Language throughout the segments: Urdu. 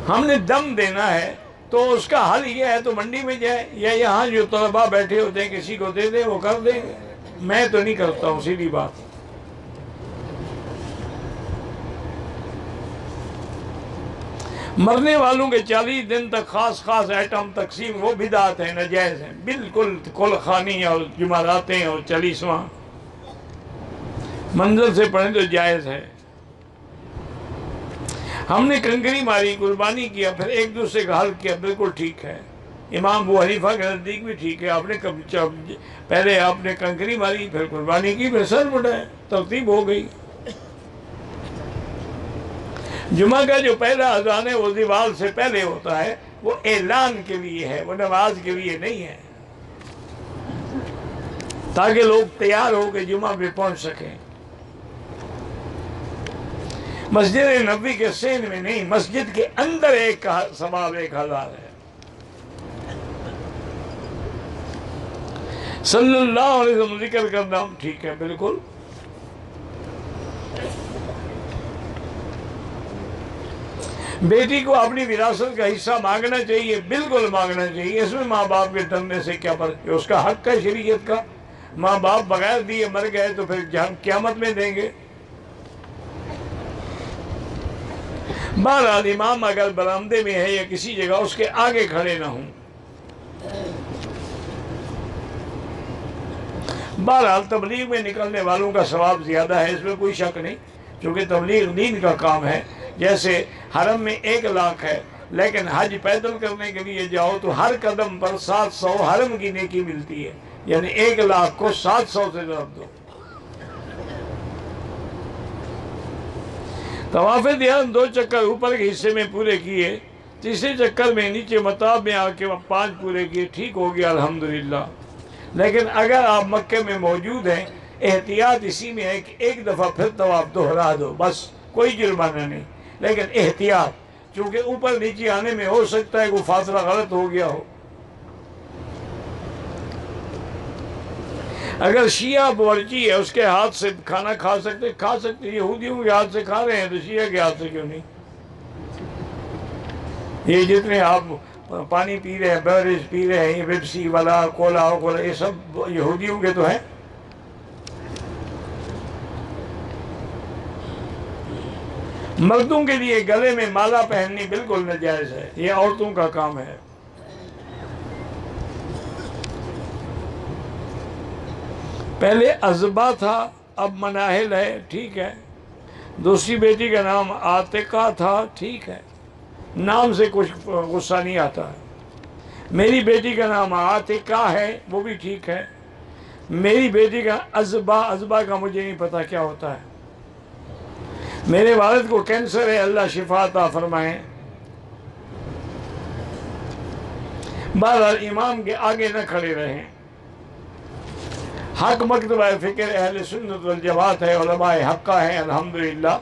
ہم نے دم دینا ہے تو اس کا حل یہ ہے تو منڈی میں جائے یا یہاں جو طلباء بیٹھے ہوتے ہیں کسی کو دے دیں وہ کر دیں گے. میں تو نہیں کرتا ہوں، سیدھی بات. مرنے والوں کے 40 دن تک خاص خاص آئٹم تقسیم وہ بدعت ہیں، ناجائز ہیں بالکل. کل خوانی اور جمعراتیں اور 40واں منزل سے پڑھیں تو جائز ہے. ہم نے کنکری ماری، قربانی کیا، پھر ایک دوسرے کا حل کیا، بالکل ٹھیک ہے. امام ابو حنیفہ کے نزدیک بھی ٹھیک ہے. پہلے آپ نے کنکری ماری، پھر قربانی کی، پھر سر مڈائے، ترتیب ہو گئی. جمعہ کا جو پہلا اذان ہے وہ زوال سے پہلے ہوتا ہے، وہ اعلان کے لیے ہے، وہ نماز کے لیے نہیں ہے، تاکہ لوگ تیار ہو کے جمعہ پہ پہنچ سکیں. مسجد نبوی کے سین میں نہیں، مسجد کے اندر ایک کا ثواب 1000 ہے. صلی اللہ علیہ وسلم ذکر کرنا ٹھیک ہے بالکل. بیٹی کو اپنی وراثت کا حصہ مانگنا چاہیے، بالکل مانگنا چاہیے. اس میں ماں باپ کے ڈرنے سے کیا فرق ہے؟ اس کا حق ہے شریعت کا. ماں باپ بغیر دیے مر گئے تو پھر قیامت میں دیں گے. بہرحال امام اگر برآمدے میں ہے یا کسی جگہ، اس کے آگے کھڑے نہ ہوں. بہرحال تبلیغ میں نکلنے والوں کا ثواب زیادہ ہے، اس میں کوئی شک نہیں، چونکہ تبلیغ دین کا کام ہے. جیسے حرم میں 1 لاکھ ہے، لیکن حج پیدل کرنے کے لیے جاؤ تو ہر قدم پر 700 حرم کی نیکی ملتی ہے، یعنی 1 لاکھ کو 700 سے ضرب دو. طواف دیان 2 چکر اوپر کے حصے میں پورے کیے، تیسرے چکر میں نیچے مطاف میں آ کے 5 پورے کیے، ٹھیک ہو گیا الحمدللہ. لیکن اگر آپ مکے میں موجود ہیں، احتیاط اسی میں ہے کہ 1 دفعہ پھر طواف دہرا دو، بس کوئی جرمانہ نہیں. لیکن احتیاط، چونکہ اوپر نیچے آنے میں ہو سکتا ہے کہ وہ فاصلہ غلط ہو گیا ہو. اگر شیعہ باورچی ہے، اس کے ہاتھ سے کھانا کھا سکتے. یہودیوں کے ہاتھ سے کھا رہے ہیں تو شیعہ کے ہاتھ سے کیوں نہیں؟ یہ جتنے آپ پانی پی رہے ہیں، بیوریج پی رہے ہیں، پیپسی والا، کولا، یہ سب یہودیوں کے تو ہیں. مردوں کے لیے گلے میں مالا پہننی بالکل ناجائز ہے، یہ عورتوں کا کام ہے. پہلے عزبہ تھا، اب مناہل ہے، ٹھیک ہے. دوسری بیٹی کا نام عاتقہ تھا، ٹھیک ہے، نام سے کچھ غصہ نہیں آتا ہے. میری بیٹی کا نام عاتقہ ہے، وہ بھی ٹھیک ہے. میری بیٹی کا عزبہ کا مجھے نہیں پتا کیا ہوتا ہے. میرے والد کو کینسر ہے، اللہ شفا عطا فرمائیں. بہرحال امام کے آگے نہ کھڑے رہیں. حق مکتبہ فکر اہل سنت والجماعت ہے، علماء حقہ ہیں الحمدللہ،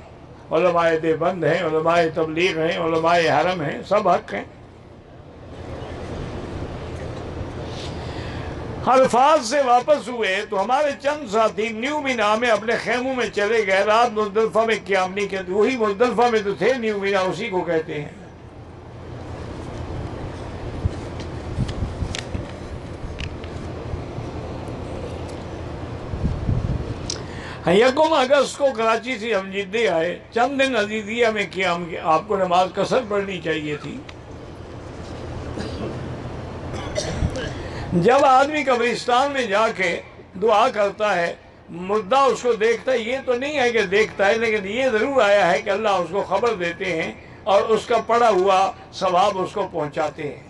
علماء دیوبند ہیں، علماء تبلیغ ہیں، علماء حرم ہیں، سب حق ہیں. الفاظ سے واپس ہوئے تو ہمارے چند ساتھی نیو مینا میں اپنے خیموں میں چلے گئے، رات مزدلفہ میں قیام نہیں کہتے. وہی مزدلفہ میں تو تھے، نیو مینا اسی کو کہتے ہیں. یکم اگست کو کراچی سے ہم جدے آئے، چند دن عزیزیہ میں قیام کیا. آپ کو نماز قصر پڑھنی چاہیے تھی. جب آدمی قبرستان میں جا کے دعا کرتا ہے، مردہ اس کو دیکھتا ہے، یہ تو نہیں ہے کہ دیکھتا ہے، لیکن یہ ضرور آیا ہے کہ اللہ اس کو خبر دیتے ہیں اور اس کا پڑا ہوا ثواب اس کو پہنچاتے ہیں.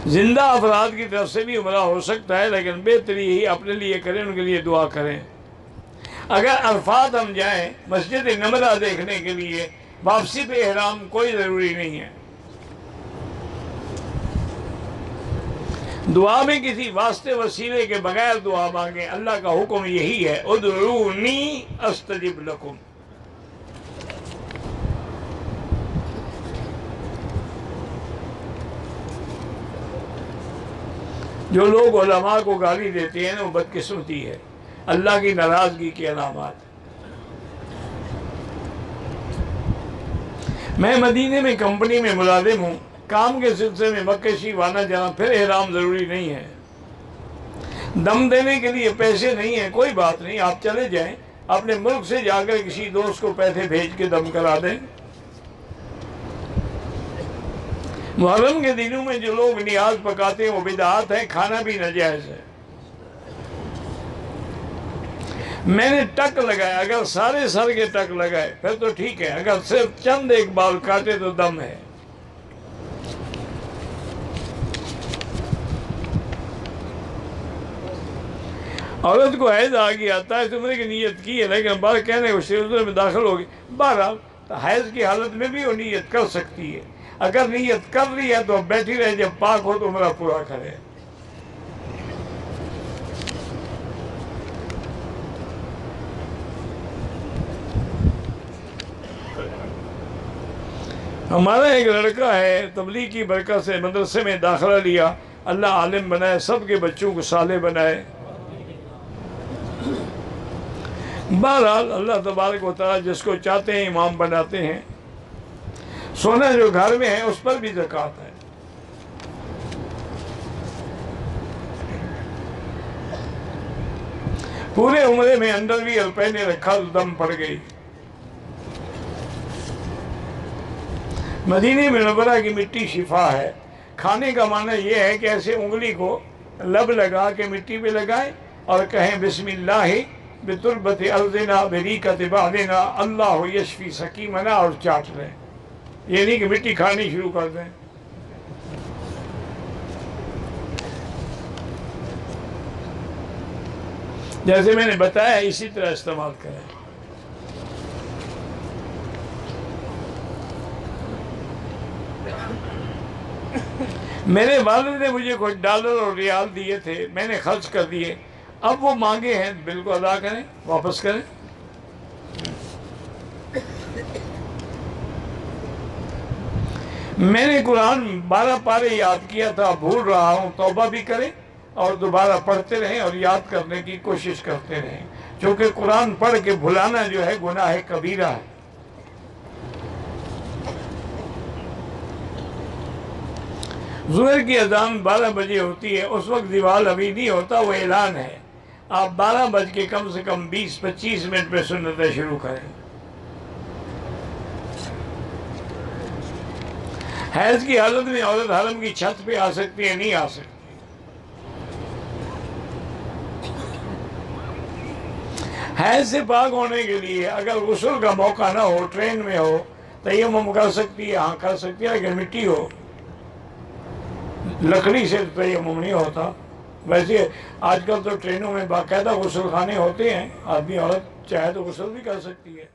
زندہ افراد کی طرف سے بھی عمرہ ہو سکتا ہے، لیکن بہتری ہی اپنے لیے کریں، ان کے لیے دعا کریں. اگر عرفات ہم جائیں مسجد نمرہ دیکھنے کے لیے، واپسی پہ احرام کوئی ضروری نہیں ہے. دعا میں کسی واسطے وسیلے کے بغیر دعا مانگیں. اللہ کا حکم یہی ہے، ادعونی استجب لکم. جو لوگ علماء کو گالی دیتے ہیں وہ بدقسمتی ہے، اللہ کی ناراضگی کی علامات. میں مدینے میں کمپنی میں ملازم ہوں، کام کے سلسلے میں مکہ شریف آنا جانا، پھر احرام ضروری نہیں ہے۔ دم دینے کے لیے پیسے نہیں ہیں، کوئی بات نہیں، آپ چلے جائیں اپنے ملک سے جا کر کسی دوست کو پیسے بھیج کے دم کرا دیں۔ محرم کے دنوں میں جو لوگ نیاز پکاتے ہیں وہ بدعات ہے، کھانا بھی ناجائز ہے۔ میں نے ٹک لگایا، اگر سارے سر کے ٹک لگائے پھر تو ٹھیک ہے، اگر صرف چند ایک بال کاٹے تو دم ہے۔ عورت کو حیض آ گیا، تاج عمرے کی نیت کی ہے لیکن بعض کہنے کو شریعت میں داخل ہوگی، بہرحال حیض کی حالت میں بھی وہ نیت کر سکتی ہے۔ اگر نیت کر رہی ہے تو بیٹھی رہے، جب پاک ہو تو عمرہ پورا کرے۔ ہمارا ایک لڑکا ہے، تبلیغ کی برکت سے مدرسے میں داخلہ لیا، اللہ عالم بنائے، سب کے بچوں کو صالح بنائے۔ بہرحال اللہ تبارک و تعالیٰ جس کو چاہتے ہیں امام بناتے ہیں۔ سونا جو گھر میں ہے اس پر بھی زکوٰۃ ہے۔ پورے عمرے میں انڈر ویئر پہنے رکھا تو دم پڑ گئی۔ مدینہ منورہ کی مٹی شفا ہے۔ کھانے کا معنی یہ ہے کہ ایسے انگلی کو لب لگا کے مٹی پہ لگائیں اور کہیں بسم اللہ بتربت ارضنا بریقت بعدنا اللہ یشفی سقیمنا، اور چاٹ لیں۔ یہ نہیں کہ مٹی کھانی شروع کر دیں۔ جیسے میں نے بتایا اسی طرح استعمال کریں۔ میرے والد نے مجھے کچھ ڈالر اور ریال دیے تھے، میں نے خرچ کر دیے، اب وہ مانگے ہیں، بل کو ادا کریں، واپس کریں۔ میں نے قرآن 12 پارے یاد کیا تھا، بھول رہا ہوں، توبہ بھی کریں اور دوبارہ پڑھتے رہیں اور یاد کرنے کی کوشش کرتے رہیں، چونکہ قرآن پڑھ کے بھلانا جو ہے گناہ کبیرہ ہے۔ ظہر کی اذان 12 بجے ہوتی ہے، اس وقت زوال ابھی نہیں ہوتا، وہ اعلان ہے۔ آپ 12 بج کے کم سے کم 20-25 منٹ پہ سنتیں شروع کریں۔ حیض کی حالت میں عورت حرم کی چھت پہ آ سکتی ہے، نہیں آ سکتی۔ حیض سے پاک ہونے کے لیے اگر غسل کا موقع نہ ہو، ٹرین میں ہو، تیمم کر سکتی ہے، ہاں کر سکتی ہے، لیکن مٹی ہو، لکڑی سے تیمم نہیں ہوتا۔ ویسے آج کل تو ٹرینوں میں باقاعدہ غسل خانے ہوتے ہیں، آدمی عورت چاہے تو غسل بھی کر سکتی ہے۔